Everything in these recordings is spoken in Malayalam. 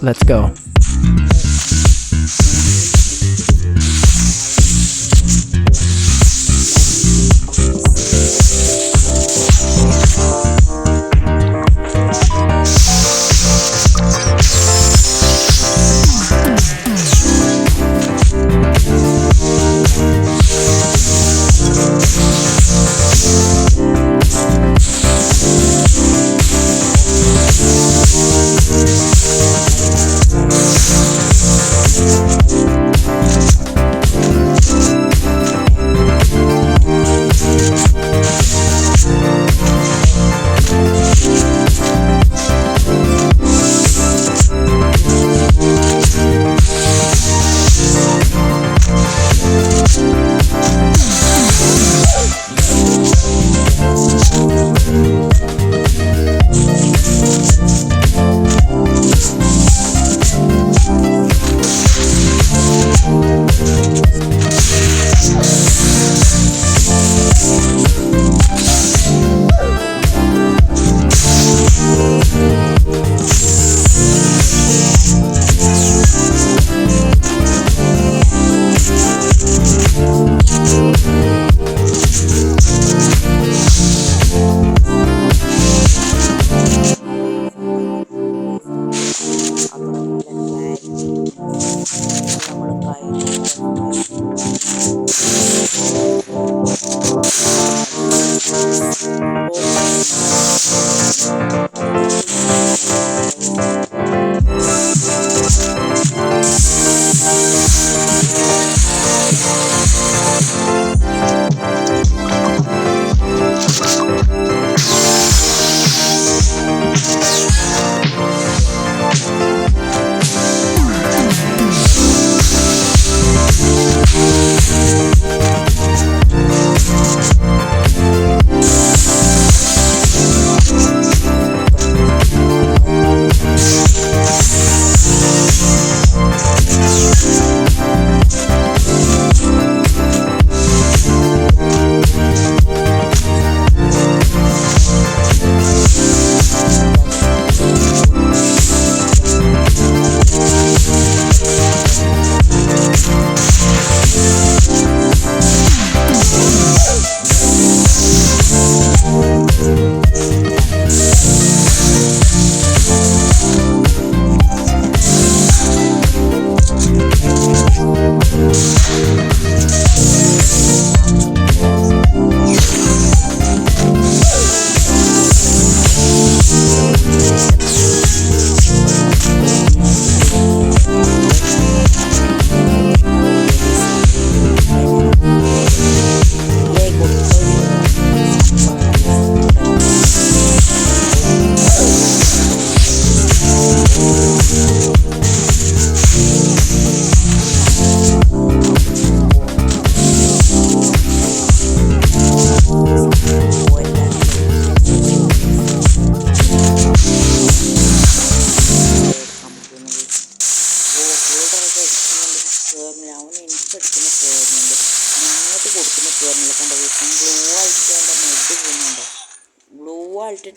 Let's go.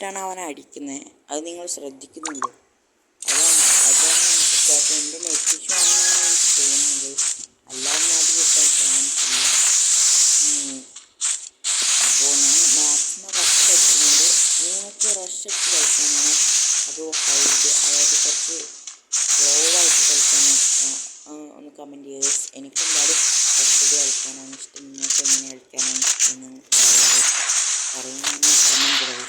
ാണ് അവനെ അടിക്കുന്നത്. അത് നിങ്ങൾ ശ്രദ്ധിക്കുന്നുണ്ടോ? അതാണ് എനിക്ക് എൻ്റെ നെറ്റ് ഇഷ്യൂ ആണെന്നാണ് എനിക്ക് തോന്നുന്നത്. അല്ലാതെ അത് കിട്ടാൻ ചാൻസ് ഇല്ല. അപ്പോൾ ഞാൻ മാക്സിമം റഷ് അടിക്കുന്നുണ്ട്. നിങ്ങൾക്ക് റഷ് അടിച്ച് കളിക്കാനാണ് അതോ ഹൈഡ്, അതായത് കുറച്ച് സ്ലോ ആയിട്ട് കളിക്കാനാണ് ഇഷ്ടം? ഒന്ന് കമൻറ്റ് ചെയ്ത്. എനിക്കെന്തായാലും റഷ് കളിക്കാനാണ് ഇഷ്ടം. നിങ്ങൾക്ക് എങ്ങനെ കളിക്കാനാണ് ഇഷ്ടം പറയുന്നത് കമൻറ്റ് ചെയ്ത്.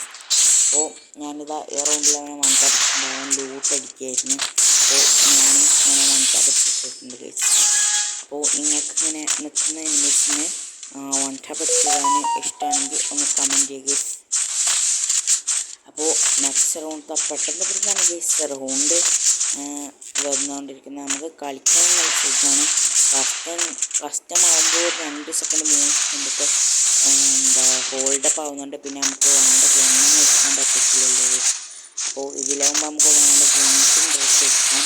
അപ്പോൾ ഞാനിതാ ഈ റൗണ്ടിൽ അവനെ മൺടാപ്പിച്ചിട്ടുണ്ടാകാൻ ലൂട്ട് അടിക്കുകയായിരുന്നു. അപ്പോൾ ഞാൻ അവനെ മൺടാപ്പിച്ചിട്ടുണ്ട് ഗൈസ്. അപ്പോൾ നിങ്ങൾക്ക് ഇങ്ങനെ നിൽക്കുന്ന എനിമീസിനെ മൺടാപ്പിച്ചിടാൻ ഇഷ്ടമാണെങ്കിൽ ഒന്ന് കമൻറ്റ് ചെയ്യുക ഗൈസ്. അപ്പോൾ നെക്സ്റ്റ് റൗണ്ട് പെട്ടെന്ന് പിടിച്ചാണ് ഗൈസ് റൗണ്ട് വന്നുകൊണ്ടിരിക്കുന്നത്. നമുക്ക് കളിക്കാനുള്ള സുഖമാണ്. കസ്റ്റമാകുമ്പോൾ 2 സെക്കൻഡ് 3 സെക്കൻഡൊക്കെ ഹോൾഡപ്പ് ആവുന്നുണ്ട്. പിന്നെ നമുക്ക് വേണ്ട ഗണ്ണൊന്നും എടുക്കാൻ പറ്റത്തില്ലല്ലോ. അപ്പോൾ ഇതിലാകുമ്പോൾ നമുക്ക് വേണ്ട ഗൺസും ഡ്രസ് എടുക്കാം.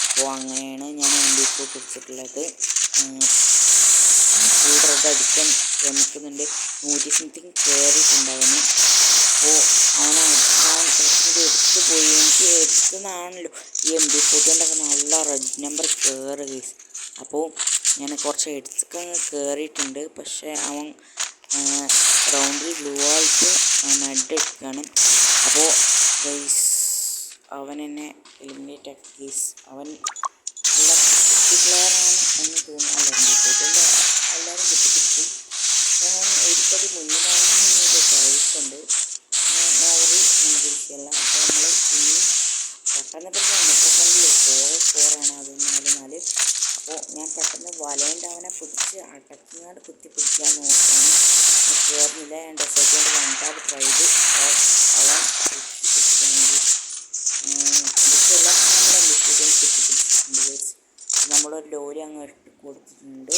അപ്പോൾ അങ്ങനെയാണ് ഞാൻ MVP പിടിച്ചിട്ടുള്ളത്. ഫുൾ റെഡ് അടിക്കാൻ ശ്രമിക്കുന്നുണ്ട്. 100 സംതിങ് കയറിയിട്ടുണ്ട് അവന്. അപ്പോൾ അവനെ അടിക്കാൻ കുറച്ചുകൂടി എടുത്ത് പോയി. എനിക്ക് എടുക്കുന്നതാണല്ലോ ഈ MB40 നല്ല റെഡ് നമ്പർ കയറുക ഗൈസ്. അപ്പോൾ ഞാൻ കുറച്ച് എടുത്തൊക്കെ കയറിയിട്ടുണ്ട്. പക്ഷേ അവൻ റൗണ്ടിൽ ബ്ലൂ ആയിട്ട് മെഡ് എടുക്കുകയാണ്. അപ്പോൾ ഗൈസ് അവൻ എന്നെ എലിമിനേറ്റ് ആക്കി ഗൈസ്. അവൻ നല്ല കുട്ടി പ്ലെയറാണ് എന്ന് തോന്നുന്നു. അല്ല MB40 എല്ലാവരും കുത്തിപ്പിടിച്ചു. ഞാൻ ഒരുപടി മുന്നിലാണെന്നൊരു ഡൗട്ടുണ്ട്. നോവറി നമുക്ക് വിഷയമല്ല. അപ്പോൾ നമ്മൾ ഇനി പെട്ടെന്ന് മുപ്പത്തിരണ്ടിൽ 4-4 അതൊന്നാല്. അപ്പോൾ ഞാൻ പെട്ടെന്ന് വലേൻ്റെ അവനെ പിടിച്ച് അടക്കിങ്ങാണ്ട് കുത്തിപ്പിടിക്കാൻ നോക്കുകയാണ്. കയറുന്നില്ല. ഞാൻ ഡെസേർട്ട് കൊണ്ട് രണ്ടാമത് ട്രൈ ചെയ്ത് അവൻ കുത്തിപ്പിടിക്കുന്നത് ഇതെല്ലാം നമ്മളെ കുത്തിപ്പിടിച്ചിട്ടുണ്ട്. നമ്മളൊരു ലോറി അങ്ങ് ഇട്ട് കൊടുത്തിട്ടുണ്ട്.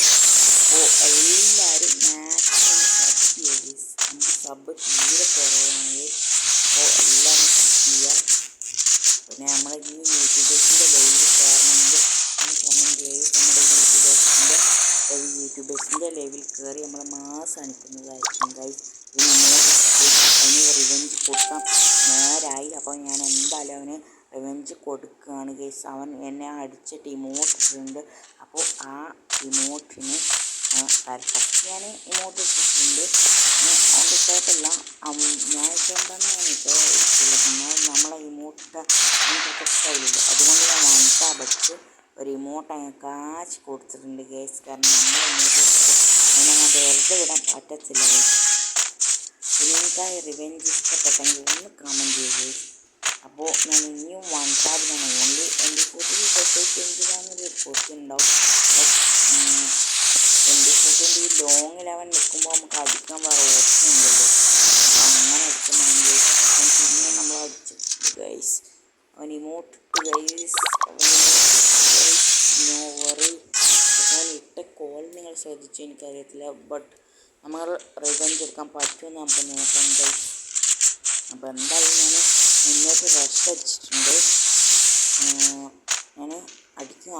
അപ്പോൾ എല്ലാവരും മാക്സിമം സബ് ചെയ്യുക. നമുക്ക് സബ് തീരെ കുറവാണ്. അപ്പോൾ എല്ലാവരും സബ് ചെയ്യുക. പിന്നെ നമ്മൾ ഈ യൂട്യൂബേഴ്സിൻ്റെ ലൈവിൽ കയറണമെങ്കിൽ കമൻറ്റ് ചെയ്യും. നമ്മുടെ യൂട്യൂബേഴ്സിൻ്റെ ലൈവിൽ കയറി നമ്മൾ മാസം അനുക്കുന്നതായിരിക്കും ഗൈസ്. ഇത് നമ്മളെ അവന് റിവെഞ്ച് കൊടുക്കാൻ നേരായി. അപ്പോൾ ഞാൻ എന്തായാലും അവന് റിവെഞ്ച് കൊടുക്കുകയാണ് ഗൈസ്. അവൻ എന്നെ അടിച്ചിട്ട് ഇമോട്ട് ഇട്ടിട്ടുണ്ട്. അപ്പോൾ ആ ഇമോട്ടിന് ഫസ്റ്റ് ഞാൻ ഇമോട്ട് ഇട്ടിട്ടുണ്ട്. അതിൻ്റെ കുഴപ്പമില്ല. ഞാൻ ഇട്ടുകൊണ്ടാണ് ഞാൻ ഇപ്പോൾ പിന്നെ നമ്മളെ ഇമോട്ടിട്ട എനിക്ക് ഇഷ്ടമില്ല. അതുകൊണ്ട് ഞാൻ വന്നിട്ട് പഠിച്ച് ഒരു ഇമോട്ട് അങ്ങ് കാശ് കൊടുത്തിട്ടുണ്ട് ഗൈസ്. കാരണം നമ്മളെ ഇമോട്ട് അതിനങ്ങോട്ട് വെറുതെ വിടാൻ പറ്റത്തില്ല ഗൈസ്. പിന്നെ എനിക്കായി റിവെഞ്ച് ഇഷ്ടപ്പെട്ടെങ്കിൽ ഒന്ന് കമൻറ്റ് ചെയ്യുക ഗൈസ്. അപ്പോൾ ഞാൻ ഇനിയും വൺ ടാബിലാണ്. ഓൺലി MB40 എന്തിനാണെന്നൊരു ക്വസ്റ്റ്യൻ ഉണ്ടാവും. MB40 ഈ ലോങ് ലെവൻ നിൽക്കുമ്പോൾ നമുക്ക് അടിക്കാൻ വേറെ ഓപ്ഷൻ ഉണ്ടല്ലോ. അപ്പോൾ അങ്ങനെ എടുക്കുന്നതാണ് ഗൈസ്. പിന്നെ നമ്മൾ അടിച്ചു ഗൈസ്. അവൻ ഇമോട്ടിട്ട് ഗൈസ്. No worry. അവൻ ഇട്ട കോൾ നിങ്ങൾ ശ്രദ്ധിച്ചു എനിക്കറിയത്തില്ല. ബട്ട് നമ്മൾ റിവെഞ്ച് എടുക്കാൻ പറ്റുമെന്ന് നമുക്ക് നോക്കാം ഗൈസ്. അപ്പോൾ എന്തായാലും ഞാൻ മുന്നോട്ട് റഷ് അടിച്ചിട്ടുണ്ട്. ഞാൻ അടിക്കും.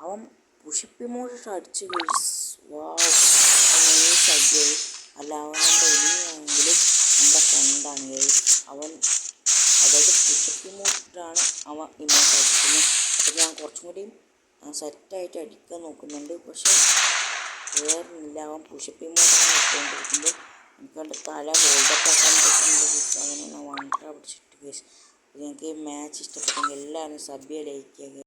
അവൻ പുഷിപ്പ് ഇമോട്ടിട്ട് അടിച്ച് ഗൈസ്. Wow nice അടിയായി. അല്ല അവൻ നമ്മുടെ എനിമിയാണെങ്കിലും നമ്മുടെ ഫ്രണ്ടാണ് ഗൈസ്. അവൻ അതായത് പുഷിപ്പ് ഇമോട്ടിട്ടാണ് അവൻ ഇമോട്ട് അടിക്കുന്നത്. അപ്പോൾ ഞാൻ കുറച്ചും കൂടിയും സെറ്റായിട്ട് അടിക്കാൻ നോക്കുന്നുണ്ട്. പക്ഷേ കയറുന്നില്ല. അവൻ പുഷിപ്പ് ഇമോട്ടാണ് ഇട്ടുകൊണ്ടിരിക്കുമ്പോൾ എനിക്കവൻ്റെ തല ഹോൾഡപ്പ് ആക്കാൻ പറ്റുന്നുണ്ട്. അങ്ങനെ ഞാൻ വൺ ടാ പിടിച്ചിട്ട് ഗൈസ്. നിങ്ങൾക്ക് ഈ മാച്ച് ഇഷ്ടപ്പെട്ടെങ്കിൽ എല്ലാവരും സബ്ബിയെ ലൈക്ക് ചെയ്യുക.